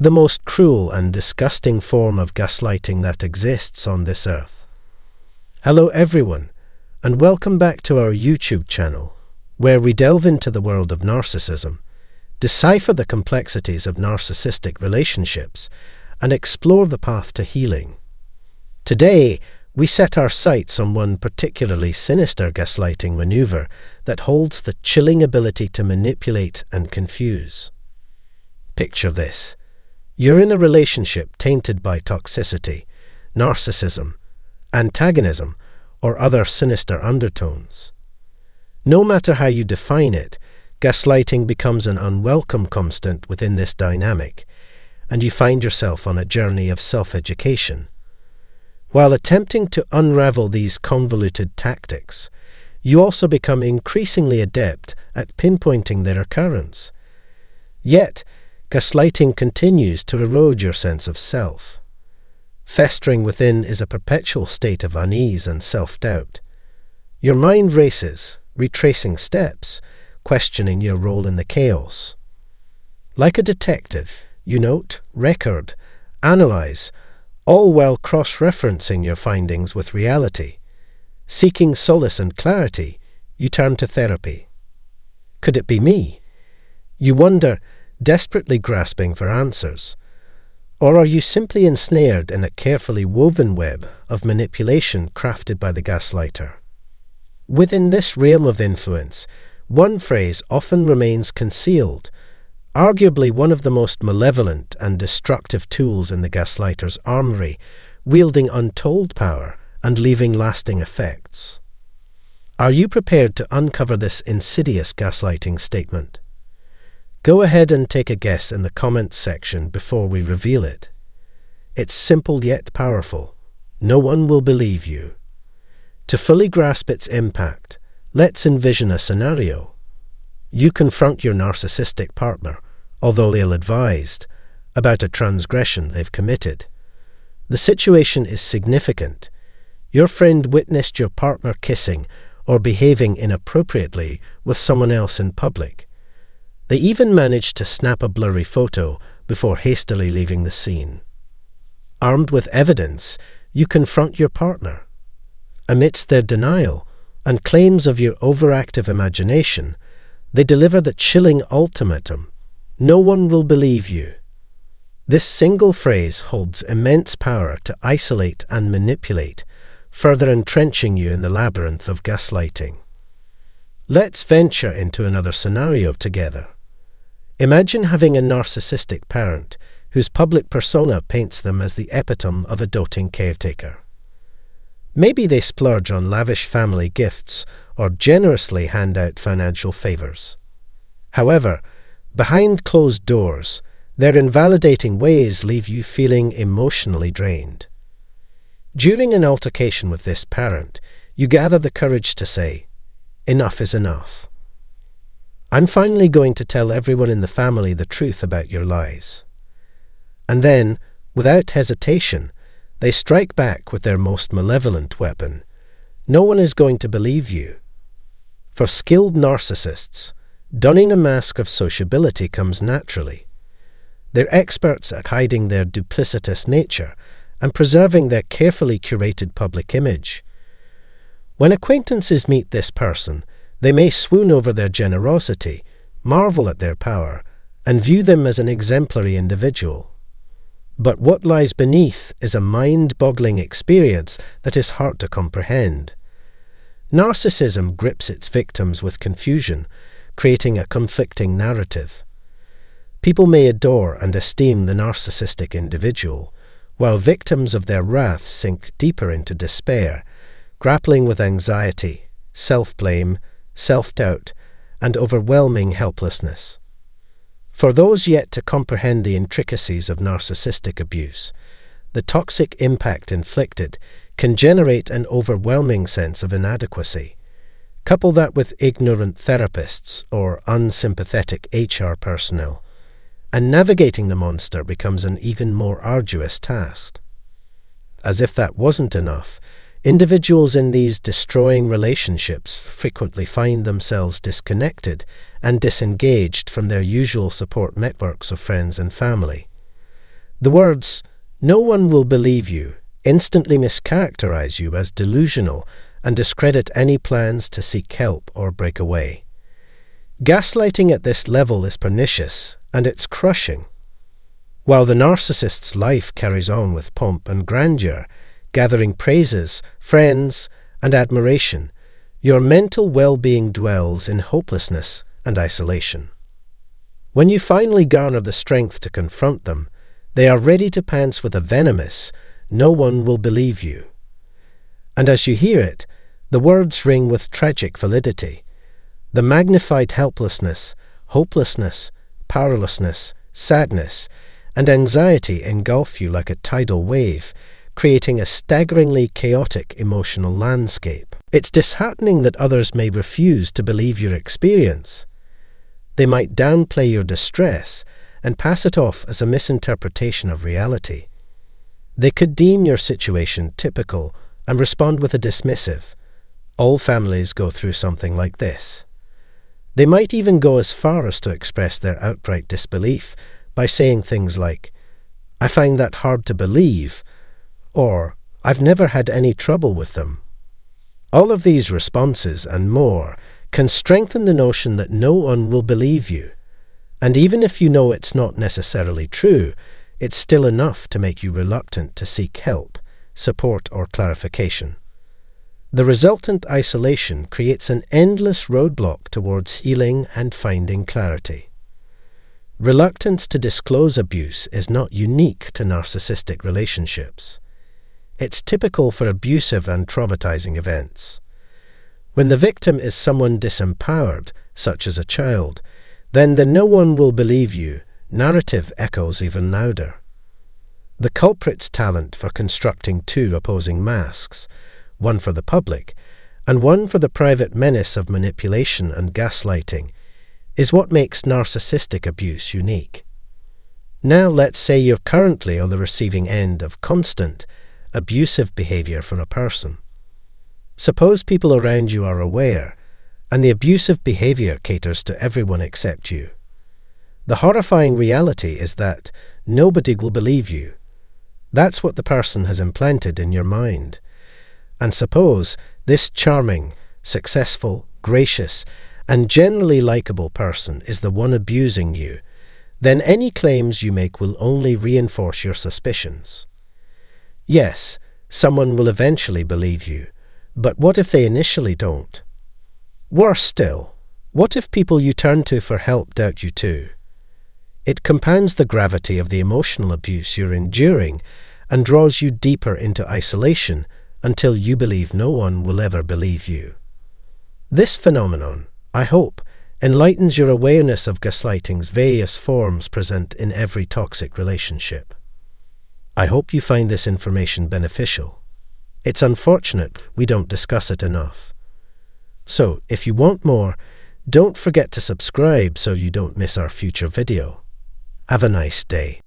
the most cruel and disgusting form of gaslighting that exists on this earth. Hello everyone, and welcome back to our YouTube channel, where we delve into the world of narcissism, decipher the complexities of narcissistic relationships, and explore the path to healing. Today, we set our sights on one particularly sinister gaslighting maneuver that holds the chilling ability to manipulate and confuse. Picture this. You're in a relationship tainted by toxicity, narcissism, antagonism, or other sinister undertones. No matter how you define it, gaslighting becomes an unwelcome constant within this dynamic, and you find yourself on a journey of self-education. While attempting to unravel these convoluted tactics, you also become increasingly adept at pinpointing their occurrence. Yet, gaslighting continues to erode your sense of self. Festering within is a perpetual state of unease and self-doubt. Your mind races, retracing steps, questioning your role in the chaos. Like a detective, you note, record, analyze, all while cross-referencing your findings with reality. Seeking solace and clarity, you turn to therapy. Could it be me? You wonder, desperately grasping for answers. Or are you simply ensnared in a carefully woven web of manipulation crafted by the gaslighter? Within this realm of influence, one phrase often remains concealed, arguably one of the most malevolent and destructive tools in the gaslighter's armory, wielding untold power and leaving lasting effects. Are you prepared to uncover this insidious gaslighting statement? Go ahead and take a guess in the comments section before we reveal it. It's simple yet powerful. No one will believe you. To fully grasp its impact, let's envision a scenario. You confront your narcissistic partner, although ill-advised, about a transgression they've committed. The situation is significant. Your friend witnessed your partner kissing or behaving inappropriately with someone else in public. They even managed to snap a blurry photo before hastily leaving the scene. Armed with evidence, you confront your partner. Amidst their denial and claims of your overactive imagination, they deliver the chilling ultimatum: no one will believe you. This single phrase holds immense power to isolate and manipulate, further entrenching you in the labyrinth of gaslighting. Let's venture into another scenario together. Imagine having a narcissistic parent whose public persona paints them as the epitome of a doting caretaker. Maybe they splurge on lavish family gifts or generously hand out financial favors. However, behind closed doors, their invalidating ways leave you feeling emotionally drained. During an altercation with this parent, you gather the courage to say, "Enough is enough. I'm finally going to tell everyone in the family the truth about your lies." And then, without hesitation, they strike back with their most malevolent weapon. No one is going to believe you. For skilled narcissists, donning a mask of sociability comes naturally. They're experts at hiding their duplicitous nature and preserving their carefully curated public image. When acquaintances meet this person, they may swoon over their generosity, marvel at their power, and view them as an exemplary individual. But what lies beneath is a mind-boggling experience that is hard to comprehend. Narcissism grips its victims with confusion, creating a conflicting narrative. People may adore and esteem the narcissistic individual, while victims of their wrath sink deeper into despair, grappling with anxiety, self-blame, self-doubt, and overwhelming helplessness. For those yet to comprehend the intricacies of narcissistic abuse, the toxic impact inflicted can generate an overwhelming sense of inadequacy. Couple that with ignorant therapists or unsympathetic HR personnel, and navigating the monster becomes an even more arduous task. As if that wasn't enough, individuals in these destroying relationships frequently find themselves disconnected and disengaged from their usual support networks of friends and family. The words, "no one will believe you," instantly mischaracterize you as delusional and discredit any plans to seek help or break away. Gaslighting at this level is pernicious, and it's crushing. While the narcissist's life carries on with pomp and grandeur, gathering praises, friends, and admiration, your mental well-being dwells in hopelessness and isolation. When you finally garner the strength to confront them, they are ready to pounce with a venomous, "no one will believe you." And as you hear it, the words ring with tragic validity. The magnified helplessness, hopelessness, powerlessness, sadness, and anxiety engulf you like a tidal wave, creating a staggeringly chaotic emotional landscape. It's disheartening that others may refuse to believe your experience. They might downplay your distress and pass it off as a misinterpretation of reality. They could deem your situation typical and respond with a dismissive, "all families go through something like this." They might even go as far as to express their outright disbelief by saying things like, "I find that hard to believe," or "I've never had any trouble with them." All of these responses and more can strengthen the notion that no one will believe you. And even if you know it's not necessarily true, it's still enough to make you reluctant to seek help, support, or clarification. The resultant isolation creates an endless roadblock towards healing and finding clarity. Reluctance to disclose abuse is not unique to narcissistic relationships. It's typical for abusive and traumatizing events. When the victim is someone disempowered, such as a child, then the "no one will believe you" narrative echoes even louder. The culprit's talent for constructing two opposing masks, one for the public and one for the private menace of manipulation and gaslighting, is what makes narcissistic abuse unique. Now let's say you're currently on the receiving end of constant, abusive behavior from a person. Suppose people around you are aware, and the abusive behavior caters to everyone except you. The horrifying reality is that nobody will believe you. That's what the person has implanted in your mind. And suppose this charming, successful, gracious, and generally likable person is the one abusing you, then any claims you make will only reinforce your suspicions. Yes, someone will eventually believe you, but what if they initially don't? Worse still, what if people you turn to for help doubt you too? It compounds the gravity of the emotional abuse you're enduring and draws you deeper into isolation until you believe no one will ever believe you. This phenomenon, I hope, enlightens your awareness of gaslighting's various forms present in every toxic relationship. I hope you find this information beneficial. It's unfortunate we don't discuss it enough. So, if you want more, don't forget to subscribe so you don't miss our future video. Have a nice day.